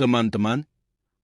Teman-teman,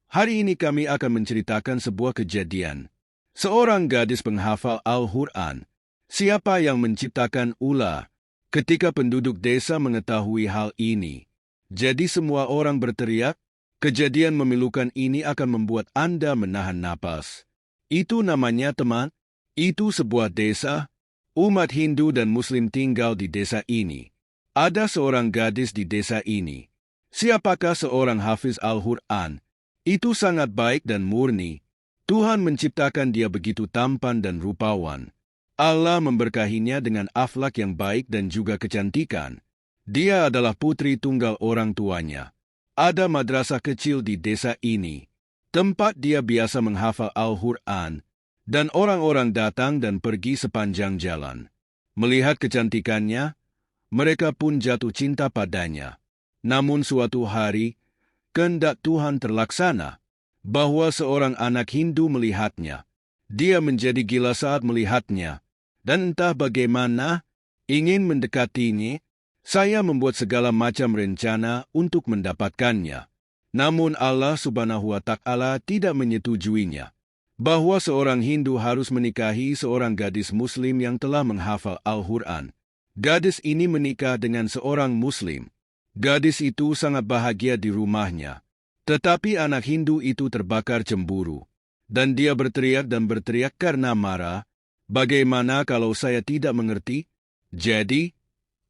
hari ini kami akan menceritakan sebuah kejadian. Seorang gadis penghafal Al-Quran. Siapa yang menciptakan ular? Ketika penduduk desa mengetahui hal ini, jadi semua orang berteriak, kejadian memilukan ini akan membuat Anda menahan napas. Itu namanya teman, itu sebuah desa. Umat Hindu dan Muslim tinggal di desa ini. Ada seorang gadis di desa ini. Siapakah seorang hafiz Al-Quran? Itu sangat baik dan murni. Tuhan menciptakan dia begitu tampan dan rupawan. Allah memberkahinya dengan akhlak yang baik dan juga kecantikan. Dia adalah putri tunggal orang tuanya. Ada madrasah kecil di desa ini, tempat dia biasa menghafal Al-Quran, dan orang-orang datang dan pergi sepanjang jalan. Melihat kecantikannya, mereka pun jatuh cinta padanya. Namun suatu hari, kehendak Tuhan terlaksana, bahwa seorang anak Hindu melihatnya. Dia menjadi gila saat melihatnya, dan entah bagaimana, ingin mendekatinya. Saya membuat segala macam rencana untuk mendapatkannya. Namun Allah Subhanahu wa Ta'ala tidak menyetujuinya, bahwa seorang Hindu harus menikahi seorang gadis Muslim yang telah menghafal Al-Quran. Gadis ini menikah dengan seorang Muslim. Gadis itu sangat bahagia di rumahnya. Tetapi anak Hindu itu terbakar cemburu. Dan dia berteriak dan berteriak karena marah. Bagaimana kalau saya tidak mengerti? Jadi,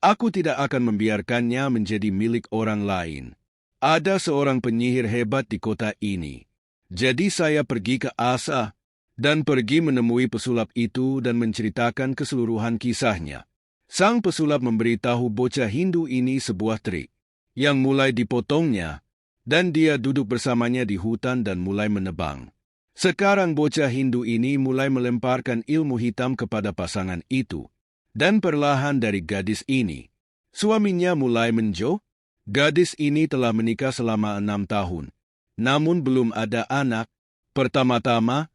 aku tidak akan membiarkannya menjadi milik orang lain. Ada seorang penyihir hebat di kota ini. Jadi saya pergi ke Asa dan pergi menemui pesulap itu dan menceritakan keseluruhan kisahnya. Sang pesulap memberitahu bocah Hindu ini sebuah trik yang mulai dipotongnya, dan dia duduk bersamanya di hutan dan mulai menebang. Sekarang bocah Hindu ini mulai melemparkan ilmu hitam kepada pasangan itu, dan perlahan dari gadis ini, suaminya mulai menjauh. Gadis ini telah menikah selama 6 tahun, namun belum ada anak. Pertama-tama,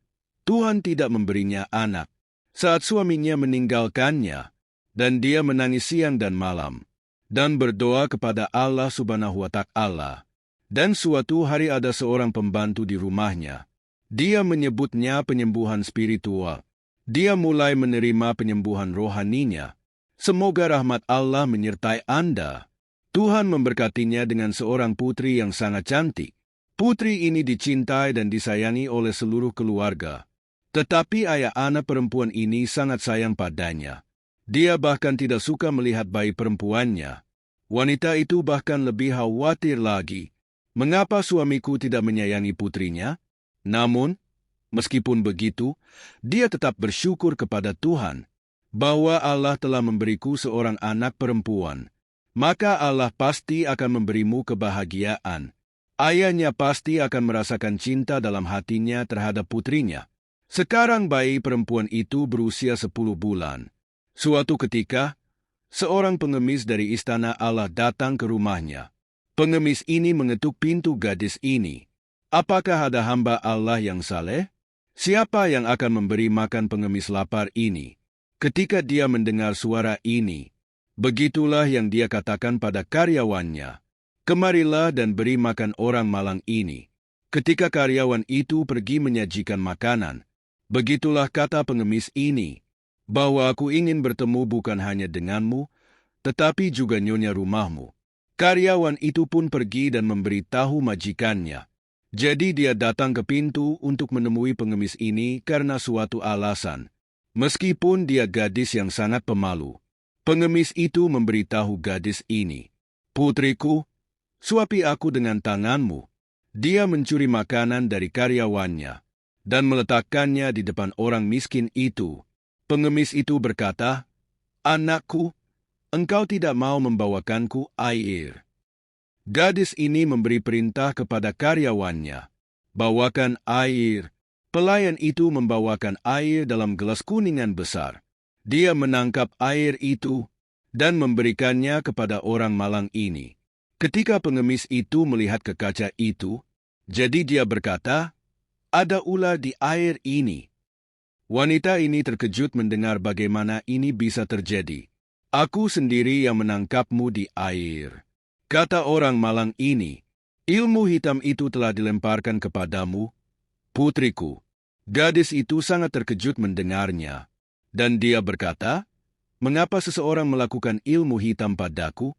Tuhan tidak memberinya anak. Saat suaminya meninggalkannya, dan dia menangis siang dan malam, dan berdoa kepada Allah Subhanahu wa Ta'ala. Dan suatu hari ada seorang pembantu di rumahnya. Dia menyebutnya penyembuhan spiritual. Dia mulai menerima penyembuhan rohaninya. Semoga rahmat Allah menyertai Anda. Tuhan memberkatinya dengan seorang putri yang sangat cantik. Putri ini dicintai dan disayangi oleh seluruh keluarga. Tetapi ayah anak perempuan ini sangat sayang padanya. Dia bahkan tidak suka melihat bayi perempuannya. Wanita itu bahkan lebih khawatir lagi. Mengapa suamiku tidak menyayangi putrinya? Namun, meskipun begitu, dia tetap bersyukur kepada Tuhan bahwa Allah telah memberiku seorang anak perempuan. Maka Allah pasti akan memberimu kebahagiaan. Ayahnya pasti akan merasakan cinta dalam hatinya terhadap putrinya. Sekarang bayi perempuan itu berusia 10 bulan. Suatu ketika, seorang pengemis dari istana Allah datang ke rumahnya. Pengemis ini mengetuk pintu gadis ini. Apakah ada hamba Allah yang saleh? Siapa yang akan memberi makan pengemis lapar ini? Ketika dia mendengar suara ini, begitulah yang dia katakan pada karyawannya. Kemarilah dan beri makan orang malang ini. Ketika karyawan itu pergi menyajikan makanan, begitulah kata pengemis ini, bahwa aku ingin bertemu bukan hanya denganmu, tetapi juga nyonya rumahmu. Karyawan itu pun pergi dan memberitahu majikannya. Jadi dia datang ke pintu untuk menemui pengemis ini karena suatu alasan. Meskipun dia gadis yang sangat pemalu. Pengemis itu memberitahu gadis ini, "Putriku, suapi aku dengan tanganmu." Dia mencuri makanan dari karyawannya dan meletakkannya di depan orang miskin itu. Pengemis itu berkata, "Anakku, engkau tidak mau membawakanku air." Gadis ini memberi perintah kepada karyawannya, "Bawakan air." Pelayan itu membawakan air dalam gelas kuningan besar. Dia menangkap air itu dan memberikannya kepada orang malang ini. Ketika pengemis itu melihat ke kaca itu, jadi dia berkata, "Ada ular di air ini." Wanita ini terkejut mendengar bagaimana ini bisa terjadi. "Aku sendiri yang menangkapmu di air," kata orang malang ini. Ilmu hitam itu telah dilemparkan kepadamu, putriku. Gadis itu sangat terkejut mendengarnya. Dan dia berkata, "Mengapa seseorang melakukan ilmu hitam padaku?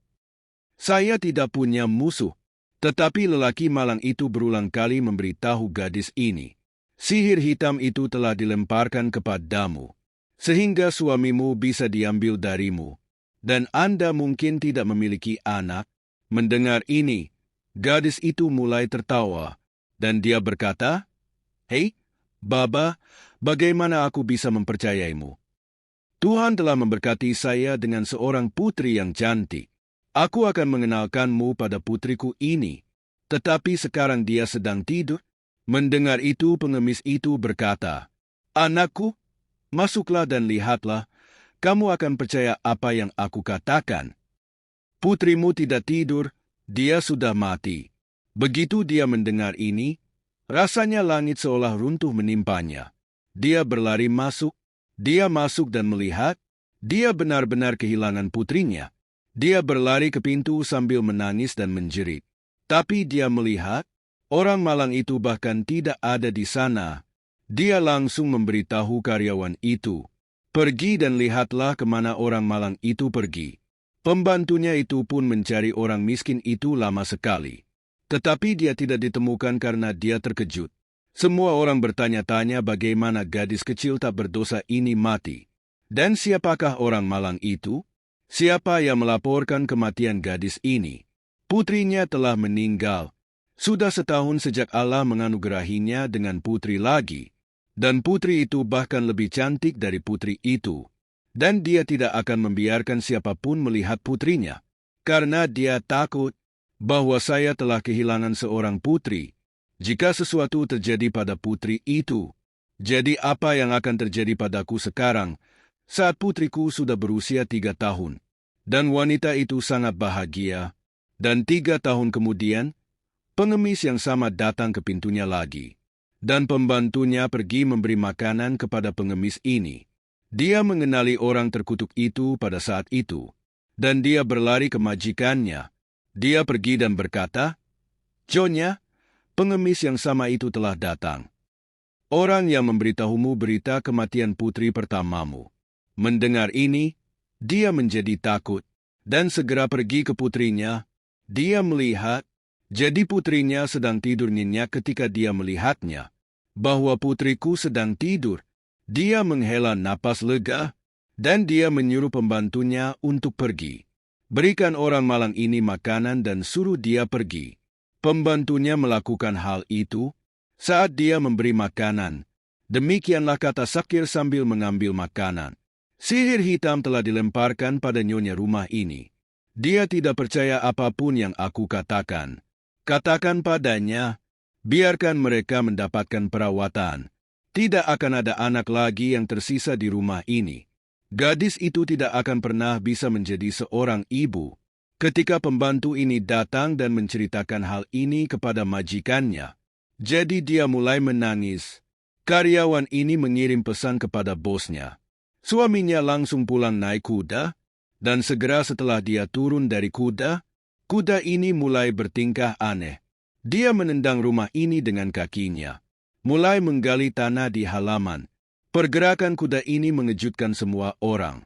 Saya tidak punya musuh." Tetapi lelaki malang itu berulang kali memberitahu gadis ini, "Sihir hitam itu telah dilemparkan kepadamu, sehingga suamimu bisa diambil darimu, dan Anda mungkin tidak memiliki anak." Mendengar ini, gadis itu mulai tertawa, dan dia berkata, "Hei, Baba, bagaimana aku bisa mempercayaimu? Tuhan telah memberkati saya dengan seorang putri yang cantik. Aku akan mengenalkanmu pada putriku ini." Tetapi sekarang dia sedang tidur. Mendengar itu, pengemis itu berkata, "Anakku, masuklah dan lihatlah, kamu akan percaya apa yang aku katakan. Putrimu tidak tidur, dia sudah mati." Begitu dia mendengar ini, rasanya langit seolah runtuh menimpanya. Dia berlari masuk, dia masuk dan melihat, dia benar-benar kehilangan putrinya. Dia berlari ke pintu sambil menangis dan menjerit. Tapi dia melihat, orang malang itu bahkan tidak ada di sana. Dia langsung memberitahu karyawan itu, "Pergi dan lihatlah kemana orang malang itu pergi." Pembantunya itu pun mencari orang miskin itu lama sekali. Tetapi dia tidak ditemukan karena dia terkejut. Semua orang bertanya-tanya bagaimana gadis kecil tak berdosa ini mati. Dan siapakah orang malang itu? Siapa yang melaporkan kematian gadis ini? Putrinya telah meninggal. Sudah setahun sejak Allah menganugerahinya dengan putri lagi. Dan putri itu bahkan lebih cantik dari putri itu. Dan dia tidak akan membiarkan siapapun melihat putrinya. Karena dia takut bahwa saya telah kehilangan seorang putri. Jika sesuatu terjadi pada putri itu, jadi apa yang akan terjadi padaku sekarang saat putriku sudah berusia 3 tahun? Dan wanita itu sangat bahagia. Dan 3 tahun kemudian, pengemis yang sama datang ke pintunya lagi. Dan pembantunya pergi memberi makanan kepada pengemis ini. Dia mengenali orang terkutuk itu pada saat itu. Dan dia berlari ke majikannya. Dia pergi dan berkata, "Nyonya, pengemis yang sama itu telah datang. Orang yang memberitahumu berita kematian putri pertamamu." Mendengar ini, dia menjadi takut, dan segera pergi ke putrinya. Dia melihat, jadi putrinya sedang tidur nyenyak. Ketika dia melihatnya, bahwa putriku sedang tidur, dia menghela napas lega, dan dia menyuruh pembantunya untuk pergi. "Berikan orang malang ini makanan dan suruh dia pergi." Pembantunya melakukan hal itu. Saat dia memberi makanan, demikianlah kata Sakir sambil mengambil makanan, "Sihir hitam telah dilemparkan pada nyonya rumah ini. Dia tidak percaya apapun yang aku katakan. Katakan padanya, biarkan mereka mendapatkan perawatan. Tidak akan ada anak lagi yang tersisa di rumah ini. Gadis itu tidak akan pernah bisa menjadi seorang ibu." Ketika pembantu ini datang dan menceritakan hal ini kepada majikannya, jadi dia mulai menangis. Karyawan ini mengirim pesan kepada bosnya. Suaminya langsung pulang naik kuda, dan segera setelah dia turun dari kuda, kuda ini mulai bertingkah aneh. Dia menendang rumah ini dengan kakinya, mulai menggali tanah di halaman. Pergerakan kuda ini mengejutkan semua orang.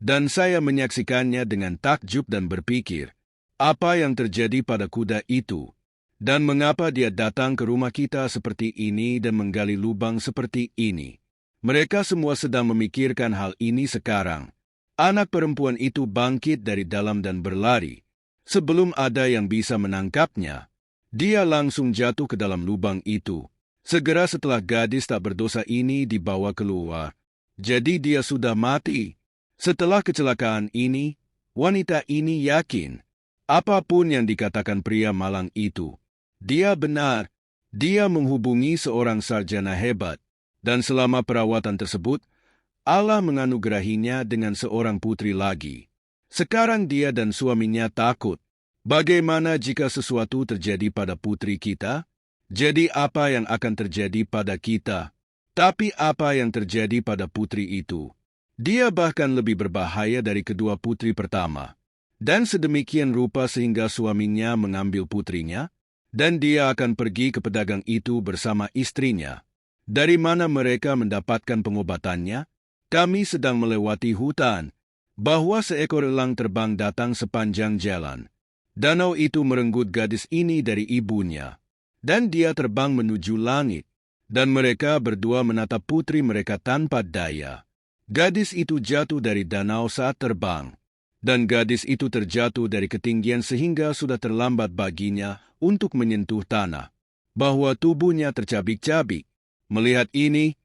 Dan saya menyaksikannya dengan takjub dan berpikir, apa yang terjadi pada kuda itu? Dan mengapa dia datang ke rumah kita seperti ini dan menggali lubang seperti ini? Mereka semua sedang memikirkan hal ini sekarang. Anak perempuan itu bangkit dari dalam dan berlari. Sebelum ada yang bisa menangkapnya, dia langsung jatuh ke dalam lubang itu. Segera setelah gadis tak berdosa ini dibawa keluar, jadi dia sudah mati. Setelah kecelakaan ini, wanita ini yakin apapun yang dikatakan pria malang itu, dia benar. Dia menghubungi seorang sarjana hebat, dan selama perawatan tersebut, Allah menganugerahinya dengan seorang putri lagi. Sekarang dia dan suaminya takut. Bagaimana jika sesuatu terjadi pada putri kita? Jadi apa yang akan terjadi pada kita? Tapi apa yang terjadi pada putri itu? Dia bahkan lebih berbahaya dari kedua putri pertama. Dan sedemikian rupa sehingga suaminya mengambil putrinya. Dan dia akan pergi ke pedagang itu bersama istrinya. Dari mana mereka mendapatkan pengobatannya? Kami sedang melewati hutan, bahwa seekor elang terbang datang sepanjang jalan. Danau itu merenggut gadis ini dari ibunya, dan dia terbang menuju langit, dan mereka berdua menatap putri mereka tanpa daya. Gadis itu jatuh dari danau saat terbang, dan gadis itu terjatuh dari ketinggian sehingga sudah terlambat baginya untuk menyentuh tanah, bahwa tubuhnya tercabik-cabik. Melihat ini,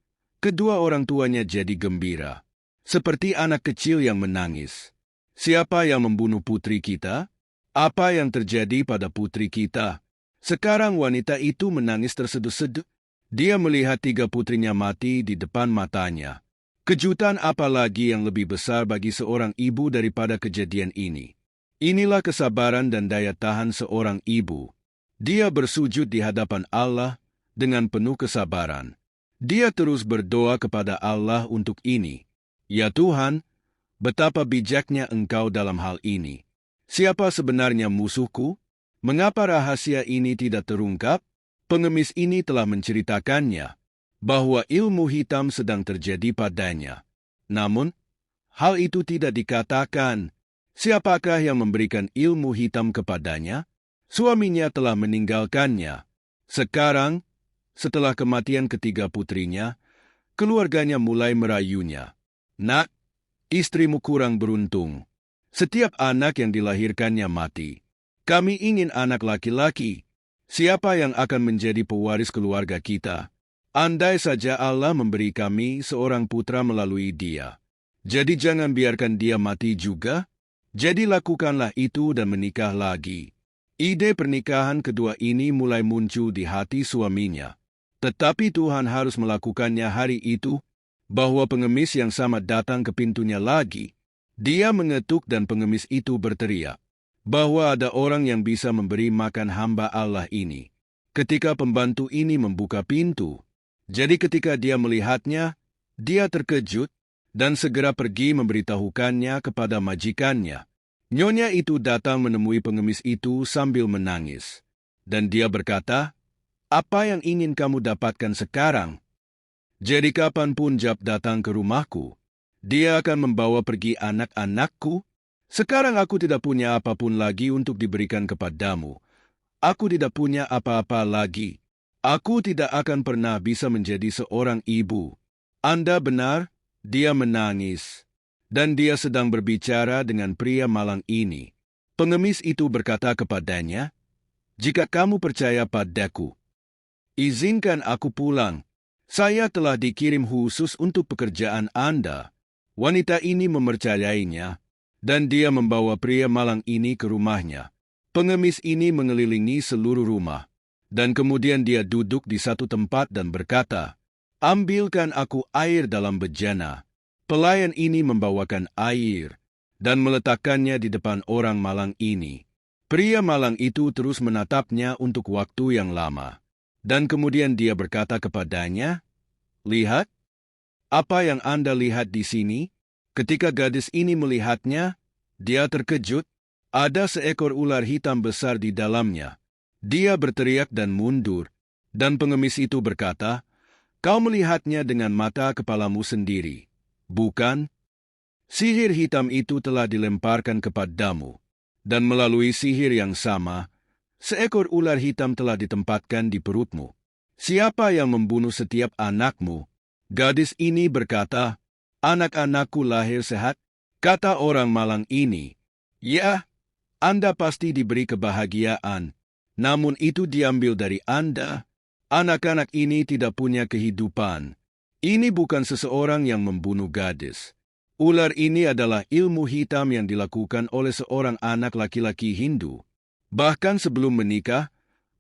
kedua orang tuanya jadi gembira, seperti anak kecil yang menangis. Siapa yang membunuh putri kita? Apa yang terjadi pada putri kita? Sekarang wanita itu menangis terseduh-seduh. Dia melihat 3 putrinya mati di depan matanya. Kejutan apa lagi yang lebih besar bagi seorang ibu daripada kejadian ini? Inilah kesabaran dan daya tahan seorang ibu. Dia bersujud di hadapan Allah dengan penuh kesabaran. Dia terus berdoa kepada Allah untuk ini. Ya Tuhan, betapa bijaknya Engkau dalam hal ini. Siapa sebenarnya musuhku? Mengapa rahasia ini tidak terungkap? Pengemis ini telah menceritakannya, bahwa ilmu hitam sedang terjadi padanya. Namun, hal itu tidak dikatakan. Siapakah yang memberikan ilmu hitam kepadanya? Suaminya telah meninggalkannya. Sekarang, setelah kematian ketiga putrinya, keluarganya mulai merayunya. Nak, istrimu kurang beruntung. Setiap anak yang dilahirkannya mati. Kami ingin anak laki-laki. Siapa yang akan menjadi pewaris keluarga kita? Andai saja Allah memberi kami seorang putra melalui dia. Jadi jangan biarkan dia mati juga. Jadi lakukanlah itu dan menikah lagi. Ide pernikahan kedua ini mulai muncul di hati suaminya. Tetapi Tuhan harus melakukannya hari itu, bahwa pengemis yang sama datang ke pintunya lagi. Dia mengetuk dan pengemis itu berteriak, bahwa ada orang yang bisa memberi makan hamba Allah ini. Ketika pembantu ini membuka pintu, jadi ketika dia melihatnya, dia terkejut dan segera pergi memberitahukannya kepada majikannya. Nyonya itu datang menemui pengemis itu sambil menangis. Dan dia berkata, "Apa yang ingin kamu dapatkan sekarang? Jadi kapanpun Jab datang ke rumahku, dia akan membawa pergi anak-anakku. Sekarang aku tidak punya apapun lagi untuk diberikan kepadamu. Aku tidak punya apa-apa lagi. Aku tidak akan pernah bisa menjadi seorang ibu." Anda benar, dia menangis. Dan dia sedang berbicara dengan pria malang ini. Pengemis itu berkata kepadanya, "Jika kamu percaya padaku, izinkan aku pulang. Saya telah dikirim khusus untuk pekerjaan Anda." Wanita ini mempercayainya, dan dia membawa pria malang ini ke rumahnya. Pengemis ini mengelilingi seluruh rumah, dan kemudian dia duduk di satu tempat dan berkata, "Ambilkan aku air dalam bejana." Pelayan ini membawakan air dan meletakkannya di depan orang malang ini. Pria malang itu terus menatapnya untuk waktu yang lama. Dan kemudian dia berkata kepadanya, "Lihat, apa yang Anda lihat di sini?" Ketika gadis ini melihatnya, dia terkejut. Ada seekor ular hitam besar di dalamnya. Dia berteriak dan mundur. Dan pengemis itu berkata, "Kau melihatnya dengan mata kepalamu sendiri, bukan? Sihir hitam itu telah dilemparkan kepadamu, dan melalui sihir yang sama, seekor ular hitam telah ditempatkan di perutmu. Siapa yang membunuh setiap anakmu?" Gadis ini berkata, "Anak-anakku lahir sehat." Kata orang malang ini, "Ya, Anda pasti diberi kebahagiaan, namun itu diambil dari Anda. Anak-anak ini tidak punya kehidupan. Ini bukan seseorang yang membunuh gadis. Ular ini adalah ilmu hitam yang dilakukan oleh seorang anak laki-laki Hindu. Bahkan sebelum menikah,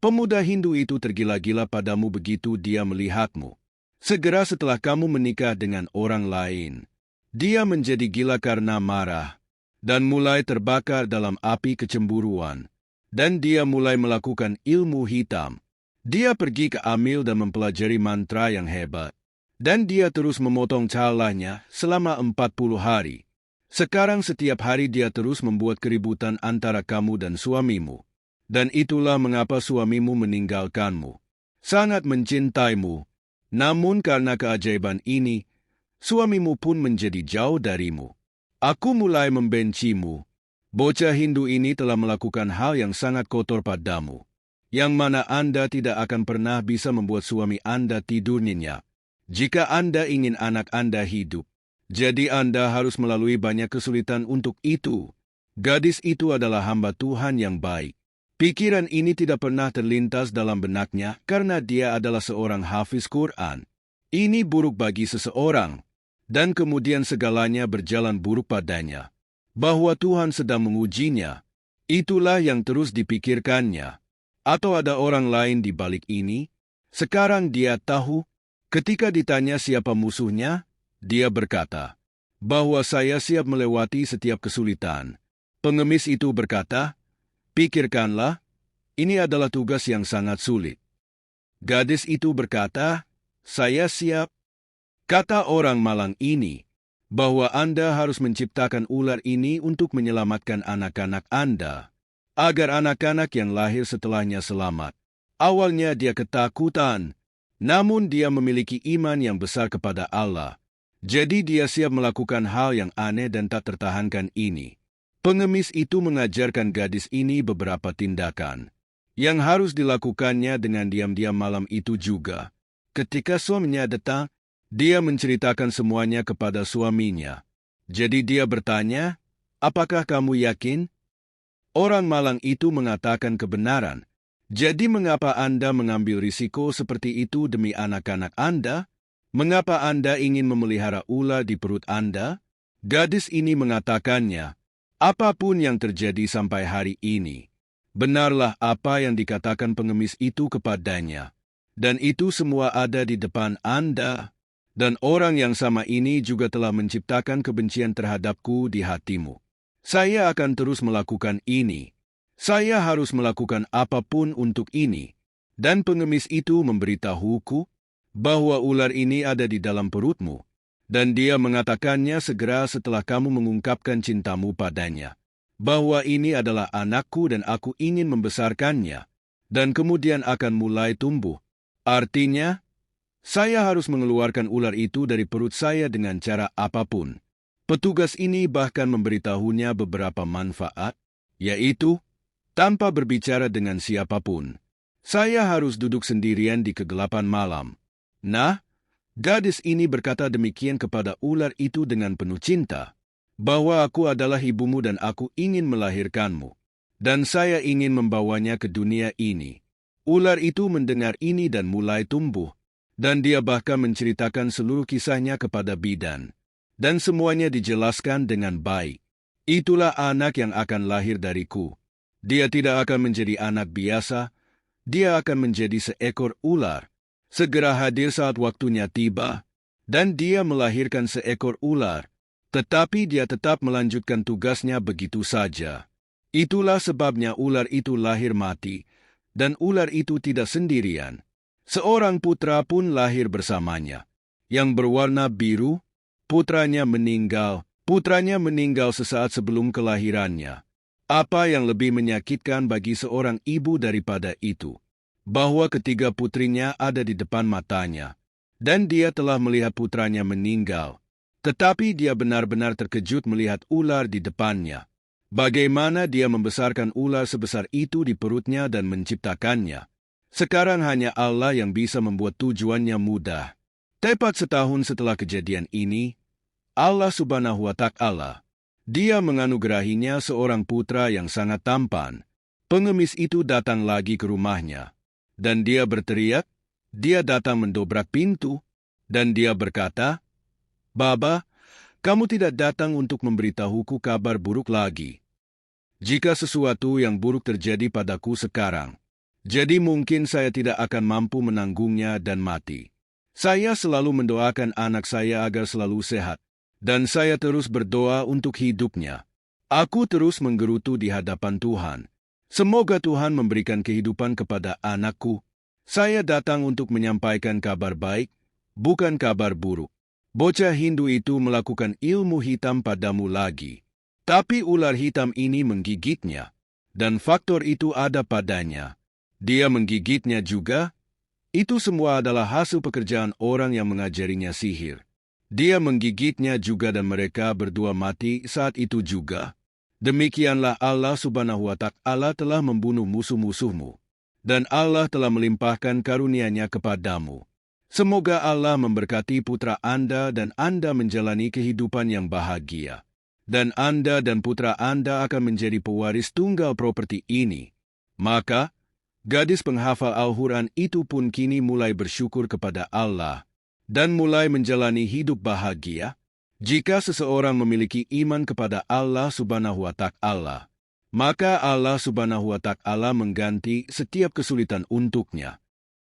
pemuda Hindu itu tergila-gila padamu begitu dia melihatmu. Segera setelah kamu menikah dengan orang lain, dia menjadi gila karena marah dan mulai terbakar dalam api kecemburuan. Dan dia mulai melakukan ilmu hitam. Dia pergi ke Amil dan mempelajari mantra yang hebat. Dan dia terus memotong calanya selama 40 hari. Sekarang setiap hari dia terus membuat keributan antara kamu dan suamimu. Dan itulah mengapa suamimu meninggalkanmu. Sangat mencintaimu, namun karena keajaiban ini, suamimu pun menjadi jauh darimu. Aku mulai membencimu. Bocah Hindu ini telah melakukan hal yang sangat kotor padamu, yang mana Anda tidak akan pernah bisa membuat suami Anda tidur nyenyak. Jika Anda ingin anak Anda hidup, jadi Anda harus melalui banyak kesulitan untuk itu. Gadis itu adalah hamba Tuhan yang baik. Pikiran ini tidak pernah terlintas dalam benaknya karena dia adalah seorang hafiz Quran. Ini buruk bagi seseorang, dan kemudian segalanya berjalan buruk padanya. Bahwa Tuhan sedang mengujinya, itulah yang terus dipikirkannya. Atau ada orang lain di balik ini? Sekarang dia tahu, ketika ditanya siapa musuhnya, dia berkata, bahwa saya siap melewati setiap kesulitan. Pengemis itu berkata, pikirkanlah, ini adalah tugas yang sangat sulit. Gadis itu berkata, saya siap. Kata orang malang ini, bahwa Anda harus menciptakan ular ini untuk menyelamatkan anak-anak Anda, agar anak-anak yang lahir setelahnya selamat. Awalnya dia ketakutan, namun dia memiliki iman yang besar kepada Allah. Jadi dia siap melakukan hal yang aneh dan tak tertahankan ini. Pengemis itu mengajarkan gadis ini beberapa tindakan yang harus dilakukannya dengan diam-diam malam itu juga. Ketika suaminya datang, dia menceritakan semuanya kepada suaminya. Jadi dia bertanya, apakah kamu yakin? Orang malang itu mengatakan kebenaran. Jadi mengapa Anda mengambil risiko seperti itu demi anak-anak Anda? Mengapa Anda ingin memelihara ular di perut Anda? Gadis ini mengatakannya, apapun yang terjadi sampai hari ini, benarlah apa yang dikatakan pengemis itu kepadanya. Dan itu semua ada di depan Anda. Dan orang yang sama ini juga telah menciptakan kebencian terhadapku di hatimu. Saya akan terus melakukan ini. Saya harus melakukan apapun untuk ini. Dan pengemis itu memberitahuku bahwa ular ini ada di dalam perutmu. Dan dia mengatakannya segera setelah kamu mengungkapkan cintamu padanya. Bahwa ini adalah anakku dan aku ingin membesarkannya. Dan kemudian akan mulai tumbuh. Artinya, saya harus mengeluarkan ular itu dari perut saya dengan cara apapun. Petugas ini bahkan memberitahunya beberapa manfaat, yaitu, tanpa berbicara dengan siapapun. Saya harus duduk sendirian di kegelapan malam. Nah, gadis ini berkata demikian kepada ular itu dengan penuh cinta, bahwa aku adalah ibumu dan aku ingin melahirkanmu, dan saya ingin membawanya ke dunia ini. Ular itu mendengar ini dan mulai tumbuh, dan dia bahkan menceritakan seluruh kisahnya kepada bidan, dan semuanya dijelaskan dengan baik. Itulah anak yang akan lahir dariku. Dia tidak akan menjadi anak biasa, dia akan menjadi seekor ular. Segera hadir saat waktunya tiba, dan dia melahirkan seekor ular, tetapi dia tetap melanjutkan tugasnya begitu saja. Itulah sebabnya ular itu lahir mati, dan ular itu tidak sendirian. Seorang putra pun lahir bersamanya, yang berwarna biru. Putranya meninggal sesaat sebelum kelahirannya. Apa yang lebih menyakitkan bagi seorang ibu daripada itu? Bahwa ketiga putrinya ada di depan matanya, dan dia telah melihat putranya meninggal. Tetapi dia benar-benar terkejut melihat ular di depannya. Bagaimana dia membesarkan ular sebesar itu di perutnya dan menciptakannya? Sekarang hanya Allah yang bisa membuat tujuannya mudah. Tepat setahun setelah kejadian ini, Allah Subhanahu wa Ta'ala, dia menganugerahinya seorang putra yang sangat tampan. Pengemis itu datang lagi ke rumahnya. Dan dia berteriak, dia datang mendobrak pintu, dan dia berkata, Baba, kamu tidak datang untuk memberitahuku kabar buruk lagi. Jika sesuatu yang buruk terjadi padaku sekarang, jadi mungkin saya tidak akan mampu menanggungnya dan mati. Saya selalu mendoakan anak saya agar selalu sehat, dan saya terus berdoa untuk hidupnya. Aku terus menggerutu di hadapan Tuhan. Semoga Tuhan memberikan kehidupan kepada anakku. Saya datang untuk menyampaikan kabar baik, bukan kabar buruk. Bocah Hindu itu melakukan ilmu hitam padamu lagi. Tapi ular hitam ini menggigitnya. dan faktor itu ada padanya. Dia menggigitnya juga. Itu semua adalah hasil pekerjaan orang yang mengajarinya sihir. Dia menggigitnya juga dan mereka berdua mati saat itu juga. Demikianlah Allah Subhanahu wa Ta'ala telah membunuh musuh-musuhmu. Dan Allah telah melimpahkan karunia-Nya kepadamu. Semoga Allah memberkati putra Anda dan Anda menjalani kehidupan yang bahagia. Dan Anda dan putra Anda akan menjadi pewaris tunggal properti ini. Maka, gadis penghafal Al-Quran itu pun kini mulai bersyukur kepada Allah dan mulai menjalani hidup bahagia. Jika seseorang memiliki iman kepada Allah Subhanahu wa Ta'ala, maka Allah Subhanahu wa Ta'ala mengganti setiap kesulitan untuknya.